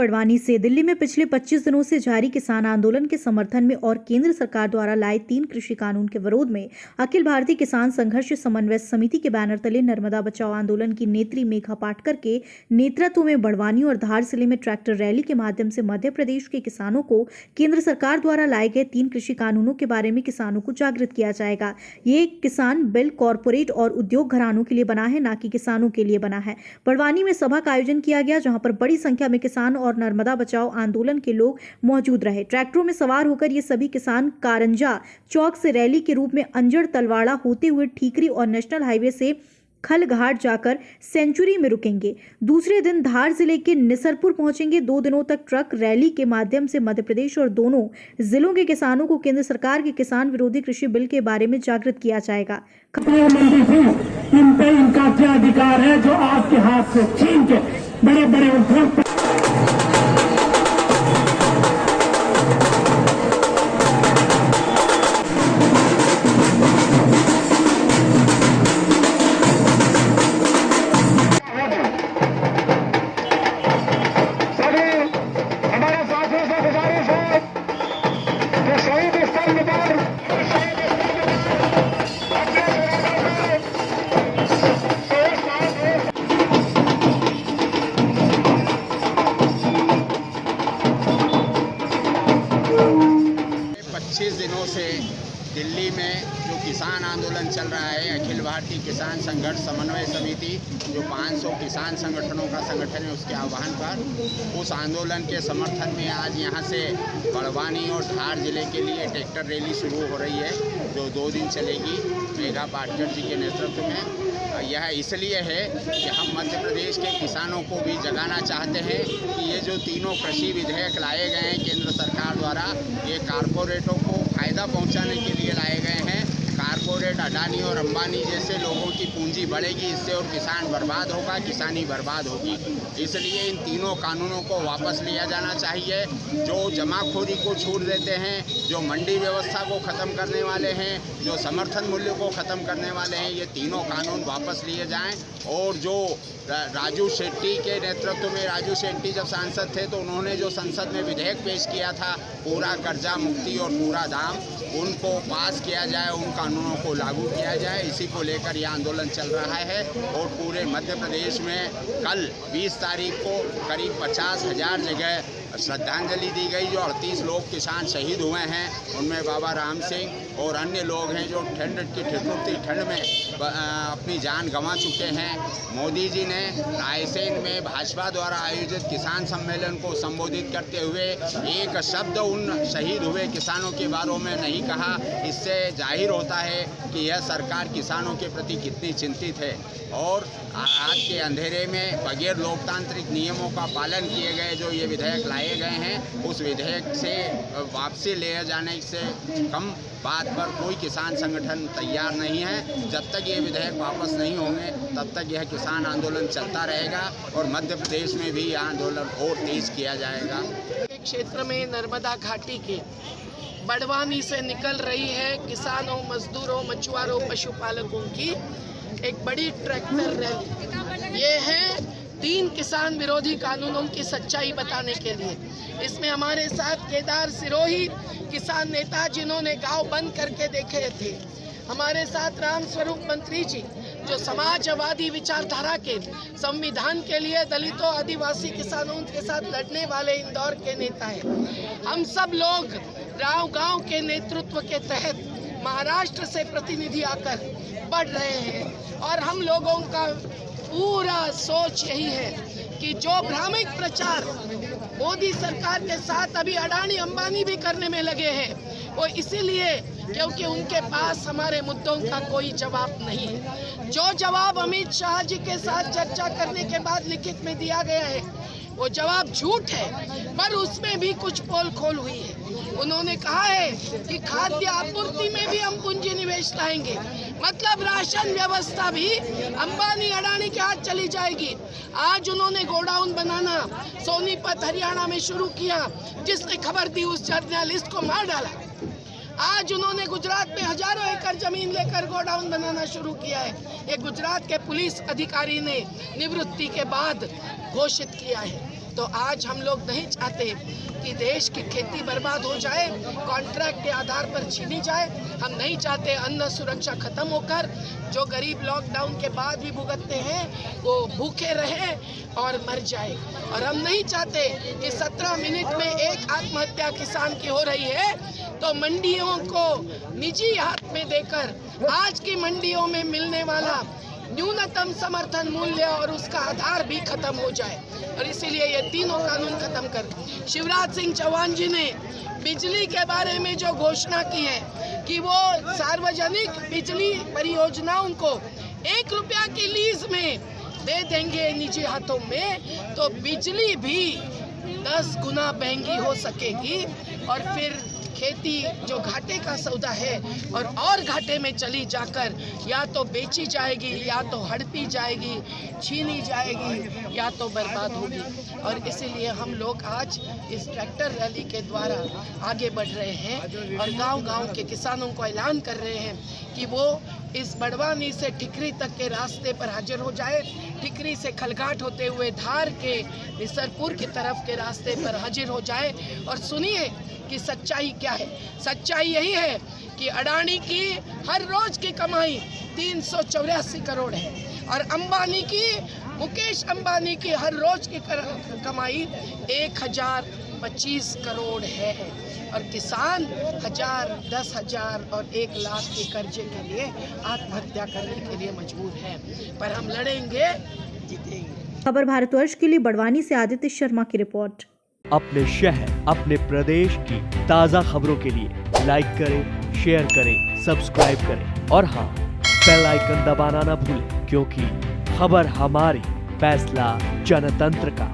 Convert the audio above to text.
बड़वानी से दिल्ली में पिछले 25 दिनों से जारी किसान आंदोलन के समर्थन में और केंद्र सरकार द्वारा लाए 3 कृषि कानून के विरोध में अखिल भारतीय किसान संघर्ष समन्वय समिति के बैनर तले नर्मदा बचाओ आंदोलन की नेत्री मेघा पाटकर के नेतृत्व में बड़वानी और धार जिले में ट्रैक्टर रैली के माध्यम से मध्य प्रदेश के किसानों को केंद्र सरकार द्वारा लाए गए 3 कृषि कानूनों के बारे में किसानों को जागृत किया जाएगा। ये किसान बिल कॉरपोरेट और उद्योग घरानों के लिए बना है, न कि किसानों के लिए बना है। बड़वानी में सभा का आयोजन किया गया, जहां पर बड़ी संख्या में किसान और नर्मदा बचाओ आंदोलन के लोग मौजूद रहे। ट्रैक्टरों में सवार होकर ये सभी किसान कारंजा चौक से रैली के रूप में अंजड़ तलवाड़ा होते हुए ठीकरी और नेशनल हाईवे से खलघाट जाकर सेंचुरी में रुकेंगे। दूसरे दिन धार जिले के निसरपुर पहुंचेंगे। 2 दिनों तक ट्रक रैली के माध्यम से मध्य प्रदेश और दोनों जिलों के किसानों को केंद्र सरकार के किसान विरोधी कृषि बिल के बारे में जागृत किया जाएगा। इन पे इनका क्या अधिकार है जो आपके हाथ से छीन के बड़े बड़े उद्योग दिनों से दिल्ली में जो किसान आंदोलन चल रहा है, अखिल भारतीय किसान संघर्ष समन्वय समिति जो 500 किसान संगठनों का संगठन है, उसके आह्वान पर उस आंदोलन के समर्थन में आज यहाँ से बड़वानी और धार जिले के लिए ट्रैक्टर रैली शुरू हो रही है, जो 2 दिन चलेगी मेघा पाटकर जी के नेतृत्व में। यह इसलिए है कि हम मध्य प्रदेश के किसानों को भी जगाना चाहते हैं कि ये जो तीनों कृषि विधेयक लाए गए हैं केंद्र सरकार द्वारा, ये कारपोरेटों को फ़ायदा पहुंचाने के लिए लाए गए हैं। कारपोरेट अडानी और अंबानी जैसे लोगों की पूंजी बढ़ेगी इससे, और किसान बर्बाद होगा, किसानी बर्बाद होगी। इसलिए इन तीनों कानूनों को वापस लिया जाना चाहिए, जो जमाखोरी को छूट देते हैं, जो मंडी व्यवस्था को ख़त्म करने वाले हैं, जो समर्थन मूल्य को ख़त्म करने वाले हैं। ये तीनों कानून वापस लिए जाएं। और जो राजू शेट्टी के नेतृत्व में, राजू शेट्टी जब सांसद थे तो उन्होंने जो संसद में विधेयक पेश किया था, पूरा कर्जा मुक्ति और पूरा दाम, उनको पास किया जाए, उन कानूनों को लागू किया जाए। इसी को लेकर यह आंदोलन चल रहा है। और पूरे मध्य प्रदेश में कल 20 तारीख को करीब 50,000 जगह श्रद्धांजलि दी गई। जो 38 लोग किसान शहीद हुए हैं, उनमें बाबा राम सिंह और अन्य लोग हैं जो ठंड की ठिठुरती ठंड में अपनी जान गंवा चुके हैं। मोदी जी ने रायसेन में भाजपा द्वारा आयोजित किसान सम्मेलन को संबोधित करते हुए एक शब्द उन शहीद हुए किसानों के बारे में नहीं कहा। इससे जाहिर होता है कि यह सरकार किसानों के प्रति कितनी चिंतित है। और आज के अंधेरे में बगैर लोकतांत्रिक नियमों का पालन किए गए जो ये विधेयक लाए गए हैं, उस विधेयक से वापसी ले जाने से कम बात पर कोई किसान संगठन तैयार नहीं है। जब तक ये विधेयक वापस नहीं होंगे तब तक यह किसान आंदोलन चलता रहेगा और मध्य प्रदेश में भी यह आंदोलन और तेज किया जाएगा। क्षेत्र में नर्मदा घाटी के बड़वानी से निकल रही है किसानों, मजदूरों, मछुआरों, पशुपालकों की एक बड़ी ट्रैक्टर रैली। ये है 3 किसान विरोधी कानूनों की सच्चाई बताने के लिए। इसमें हमारे साथ केदार सिरोही किसान नेता जिन्होंने गांव बंद करके देखे थे, हमारे साथ राम स्वरूप मंत्री जी जो समाजवादी विचारधारा के संविधान के लिए दलितों, आदिवासी किसानों के साथ लड़ने वाले इंदौर के नेता हैं। हम सब लोग गांव के नेतृत्व के तहत महाराष्ट्र से प्रतिनिधि आकर बढ़ रहे हैं। और हम लोगों का पूरा सोच यही है कि जो भ्रामक प्रचार मोदी सरकार के साथ अभी अडानी अंबानी भी करने में लगे हैं, वो इसीलिए क्योंकि उनके पास हमारे मुद्दों का कोई जवाब नहीं है। जो जवाब अमित शाह जी के साथ चर्चा करने के बाद लिखित में दिया गया है, वो जवाब झूठ है, पर उसमें भी कुछ पोल खोल हुई है। उन्होंने कहा है कि खाद्य आपूर्ति में भी हम पूंजी निवेश लाएंगे, मतलब राशन व्यवस्था भी अंबानी अडानी के हाथ चली जाएगी। आज उन्होंने गोडाउन बनाना सोनीपत हरियाणा में शुरू किया, जिसने खबर दी उस जर्नलिस्ट को मार डाला। आज उन्होंने गुजरात में हजारों एकड़ जमीन लेकर गोडाउन बनाना शुरू किया है। ये गुजरात के पुलिस अधिकारी ने निवृत्ति के बाद घोषित किया है। तो आज हम लोग नहीं चाहते कि देश की खेती बर्बाद हो जाए, कॉन्ट्रैक्ट के आधार पर छीनी जाए। हम नहीं चाहते अन्न सुरक्षा खत्म होकर जो गरीब लॉकडाउन के बाद भी भुगतते हैं वो भूखे रहे और मर जाए। और हम नहीं चाहते कि 17 मिनट में एक आत्महत्या किसान की हो रही है तो मंडियों को निजी हाथ में देकर आज की मंडियों में मिलने वाला न्यूनतम समर्थन मूल्य और उसका आधार भी खत्म हो जाए। और इसीलिए ये तीनों कानून खत्म कर शिवराज सिंह चौहान जी ने बिजली के बारे में जो घोषणा की है कि वो सार्वजनिक बिजली परियोजनाओं को 1 रुपया की लीज में दे देंगे निजी हाथों में, तो बिजली भी 10 गुना महंगी हो सकेगी और फिर खेती जो घाटे का सौदा है और घाटे में चली जाकर या तो बेची जाएगी, या तो हड़पी जाएगी, छीनी जाएगी, या तो बर्बाद होगी। और इसीलिए हम लोग आज इस ट्रैक्टर रैली के द्वारा आगे बढ़ रहे हैं और गांव-गांव के किसानों को ऐलान कर रहे हैं कि वो इस बड़वानी से ठिकरी तक के रास्ते पर हाजिर हो जाए, ठिकरी से खलघाट होते हुए धार के निसरपुर की तरफ के रास्ते पर हाजिर हो जाए और सुनिए कि सच्चाई क्या है। सच्चाई यही है कि अडानी की हर रोज की कमाई 384 करोड़ है और अंबानी की, मुकेश अंबानी की हर रोज की कमाई 1025 करोड़ है। और किसान 1000, 10,000 और 1 लाख के कर्जे के लिए आत्महत्या करने के लिए मजबूर है। पर हम लड़ेंगे, जीतेंगे। खबर भारतवर्ष के लिए बड़वानी से आदित्य शर्मा की रिपोर्ट। अपने शहर, अपने प्रदेश की ताज़ा खबरों के लिए लाइक करें, शेयर करें, सब्सक्राइब करें और हाँ, बेल आइकन दबाना ना भूलें, क्योंकि खबर हमारी, फैसला जनतंत्र का।